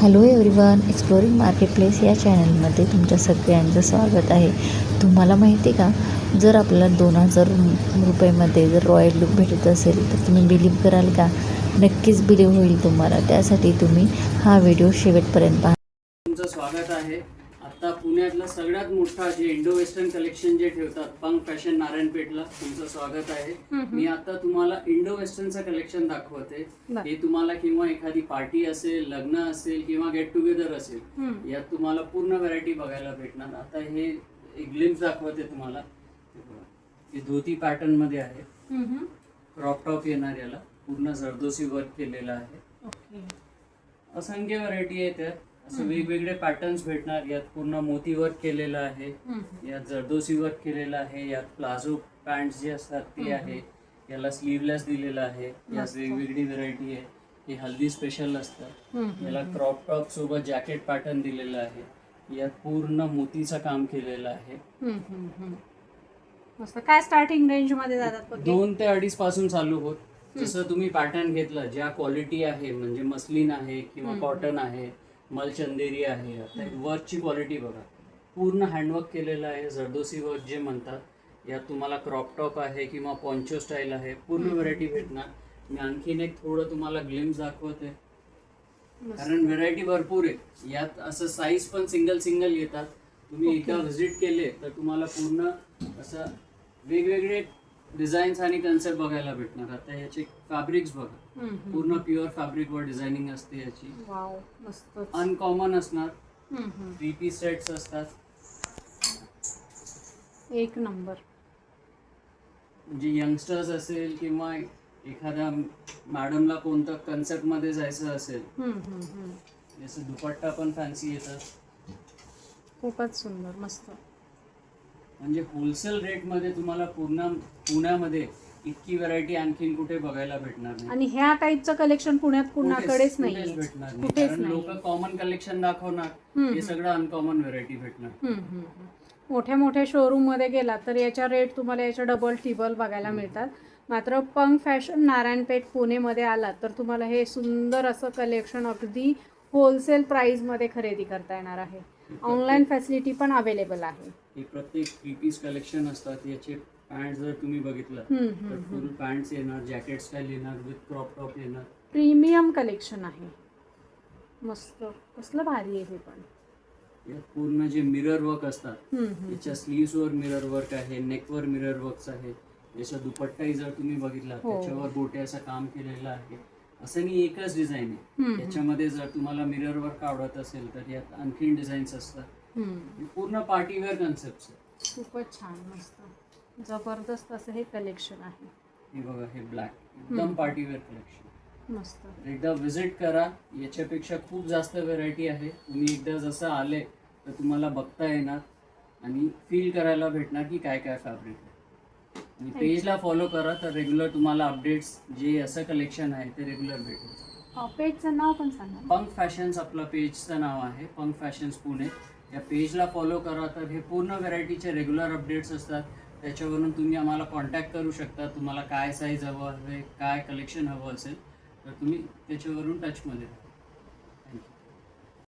Hello everyone, exploring marketplace या चॅनलमध्ये तुमच्या सगळ्यांचं स्वागत आहे. तुम्हाला माहिती आहे का, जर आपल्याला 2000 रुपयामध्ये जर रॉयल लुक भेटत असेल तर तुम्ही बिलीव्ह कराल का? नक्कीच बिलीव्ह होईल तुम्हाला. त्यासाठी तुम्ही हा व्हिडिओ शेवटपर्यंत पहा. तुमचं स्वागत आहे. आता पुण्यातलं सगळ्यात मोठा जे इंडो वेस्टर्न कलेक्शन जे ठेवतात पंक फॅशन नारायणपेठला, तुमचं स्वागत आहे. मी आता तुम्हाला इंडो वेस्टर्नचं कलेक्शन दाखवते. हे तुम्हाला किंवा एखादी पार्टी असेल, लग्न असेल किंवा गेट टुगेदर असेल, यात तुम्हाला पूर्ण व्हरायटी बघायला भेटणार. आता हे एक ग्लिम्स दाखवते तुम्हाला. हे धोती पॅटर्न मध्ये आहे, क्रॉप टॉप येणार, याला पूर्ण जरदोसी वर्क केलेलं आहे. असंख्य व्हरायटी आहे त्यात, असं वेगवेगळे पॅटर्न्स भेटणार. यात पूर्ण मोती वर्क केलेलं आहे, यात जरदोसी वर्क केलेलं आहे, यात प्लाझो पॅन्ट जे असतात ते आहे, याला स्लीवलेस दिलेलं आहे. यात वेगवेगळी व्हरायटी आहे. हे हल्दी स्पेशल असतं. याला क्रॉप टॉप सोबत जॅकेट पॅटर्न दिलेलं आहे. यात पूर्ण मोतीचं काम केलेलं आहे. मस्त. काय स्टार्टिंग रेंज मध्ये जातात? 2 ते 2.5 पासून चालू होत. जसं तुम्ही पॅटर्न घेतलं, ज्या क्वालिटी आहे, म्हणजे मस्लिन आहे किंवा कॉटन आहे, मलचंदेरी आहे, वर्कची क्वालिटी बघा, पूर्ण हँडवर्क केलेलं आहे. जरदोसी वर्क जे म्हणतात. यात तुम्हाला क्रॉप टॉप आहे किंवा पॉन्चो स्टाईल आहे, पूर्ण व्हरायटी भेटणार. मी आणखीन एक थोडं तुम्हाला ग्लिम्स दाखवते, कारण व्हरायटी भरपूर आहे. यात असं साईज पण सिंगल येतात. तुम्ही एकदा व्हिजिट केले तर तुम्हाला पूर्ण असं वेगवेगळे डिझाईन्स आणि कन्सेप्ट बघायला भेटणार. आता याचे फॅब्रिक्स बघा, पूर्ण प्युअर फॅब्रिक वर डिझायनिंग असते याची. वाव, मस्त. अनकॉमन असणार. 3 पीस सेट्स असतात. एक नंबर. म्हणजे यंगस्टर्स असेल किंवा एखाद्या मॅडमला कोणतं कन्सेप्ट मध्ये जायचं असेल, जसं दुपट्टा पण फॅन्सी येतात. खूपच सुंदर, मस्त. म्हणजे होलसेल रेट मध्ये तुम्हाला पूर्ण पुण्यामध्ये इतकी व्हरायटी आणखीन कुठे बघायला भेटणार नाही. आणि ह्या टाईपचं कलेक्शन पुण्यात कुणाकडेच नाही भेटणार नाही, कारण लोक कॉमन कलेक्शन दाखवणार, हे सगळं अनकॉमन व्हरायटी भेटणार. मोठ्या मोठ्या शोरूम मध्ये गेला तर याच्या रेट तुम्हाला याच्या डबल टिबल बघायला मिळतात. मात्र पंक फॅशन नारायणपेठ पुणेमध्ये आलात तर तुम्हाला हे सुंदर असं कलेक्शन अगदी होलसेल प्राइस मध्ये खरेदी करता येणार आहे. ऑनलाईन फॅसिलिटी पण अवेलेबल आहे. हे प्रत्येक 3 पीस कलेक्शन असतात. याचे पॅन्ट जर तुम्ही बघितलं तर फुल पॅन्ट्स येणार, जॅकेट स्टाईल येणार, विथ क्रॉप टॉप येणार. प्रीमियम कलेक्शन आहे, मस्त. कसलं भारी आहे हे पण. यात पूर्ण जे मिरर वर्क असतात, याच्या स्लीव्स वर मिरर वर्क आहे, नेक वर मिरर वर्क आहे. याचा दुपट्टाही जर तुम्ही बघितला त्याच्यावर गोट्याचं काम केलेलं आहे. असं नाही एकच डिझाईन आहे. याच्यामध्ये जर तुम्हाला मिरर वर्क आवडत असेल तर यात आणखीन डिझाईन्स असतात. पूर्ण पार्टीवेअर कन्सेप्ट आहे. खूपच छान, मस्त, जबरदस्त असं हे कलेक्शन आहे. हे बघा, हे ब्लॅक एकदम पार्टीवेअर कलेक्शन, मस्त. एकदा व्हिजिट करा. याच्यापेक्षा खूप जास्त व्हरायटी आहे. तुम्ही एकदा जसं आले तर तुम्हाला बघता येणार आणि फील करायला भेटणार की काय काय फॅब्रिक आहे. आणि पेजला फॉलो करा तर रेग्युलर तुम्हाला अपडेट्स, जे असं कलेक्शन आहे ते रेग्युलर भेटेल. पेजचं नाव पण सांगा. पंक फॅशन्स आपलं पेजचं नाव आहे, पंक फॅशन्स पुणे. या पेजला फॉलो करा तर हे पूर्ण व्हरायटीचे रेग्युलर अपडेट्स असतात. त्याच्यावरून तुम्ही आम्हाला कॉन्टॅक्ट करू शकता. तुम्हाला काय साईज हवं हवे, काय कलेक्शन हवं असेल तर तुम्ही त्याच्यावरून टचमध्ये राहा.